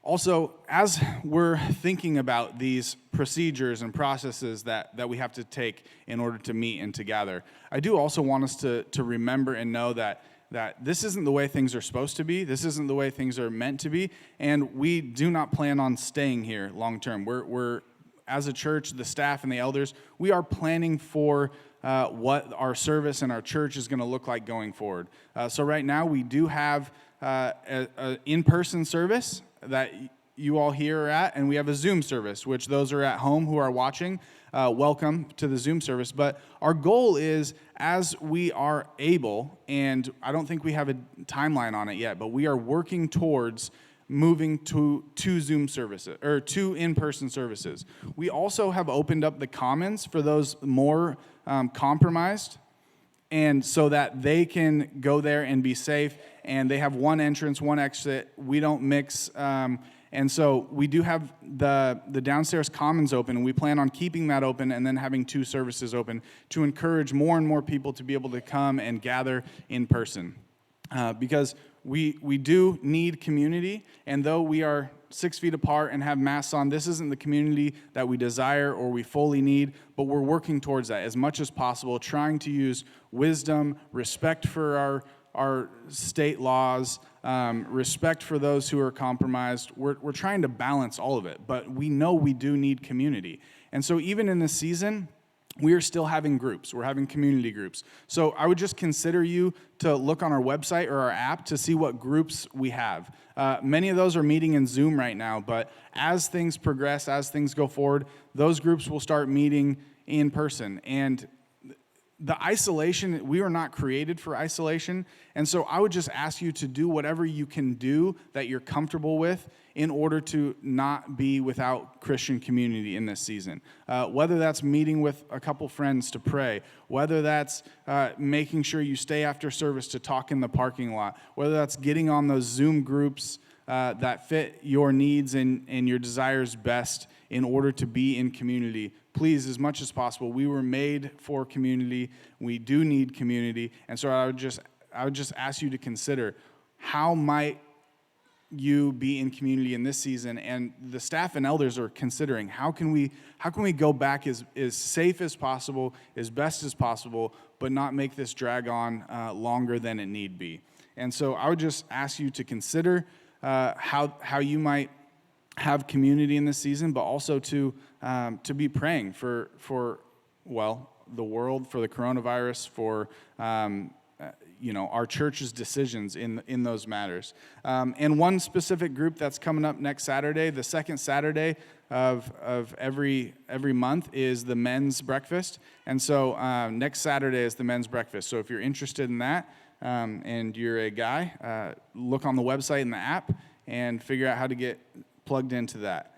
Also, as we're thinking about these procedures and processes that we have to take in order to meet and to gather, I do also want us to remember and know that this isn't the way things are supposed to be. This isn't the way things are meant to be, and we do not plan on staying here long term. We're as a church, the staff and the elders, we are planning for what our service and our church is going to look like going forward. So right now, we do have an in-person service that you all here are at, and we have a Zoom service, which those are at home who are watching, welcome to the Zoom service. But our goal is, as we are able, and I don't think we have a timeline on it yet, but we are working towards moving to Zoom services, or 2 in-person services. We also have opened up the Commons for those more compromised, and so that they can go there and be safe, and they have one entrance, one exit. We don't mix, and so we do have the downstairs Commons open, and we plan on keeping that open and then having 2 services open to encourage more and more people to be able to come and gather in person. Because we do need community, and though we are 6 feet apart and have masks on, this isn't the community that we desire or we fully need, but we're working towards that as much as possible, trying to use wisdom, respect for our state laws, respect for those who are compromised. We're trying to balance all of it, but we know we do need community. And so even in this season, we are still having groups. We're having community groups. So I would just consider you to look on our website or our app to see what groups we have. Many of those are meeting in Zoom right now, but as things progress, as things go forward, those groups will start meeting in person. And the isolation, we were not created for isolation, and so I would just ask you to do whatever you can do that you're comfortable with in order to not be without Christian community in this season. Whether that's meeting with a couple friends to pray, whether that's making sure you stay after service to talk in the parking lot, whether that's getting on those Zoom groups that fit your needs and your desires best in order to be in community. Please, as much as possible, we were made for community. We do need community. And so I would just ask you to consider, how might you be in community in this season? And the staff and elders are considering, how can we go back as safe as possible, as best as possible, but not make this drag on longer than it need be. And so I would just ask you to consider how you might have community in this season, but also to be praying for the world, for the coronavirus, for our church's decisions in those matters. And one specific group that's coming up next Saturday, the second Saturday of every month, is the men's breakfast. And so next Saturday is the men's breakfast. So if you're interested in that and you're a guy, look on the website and the app and figure out how to get plugged into that.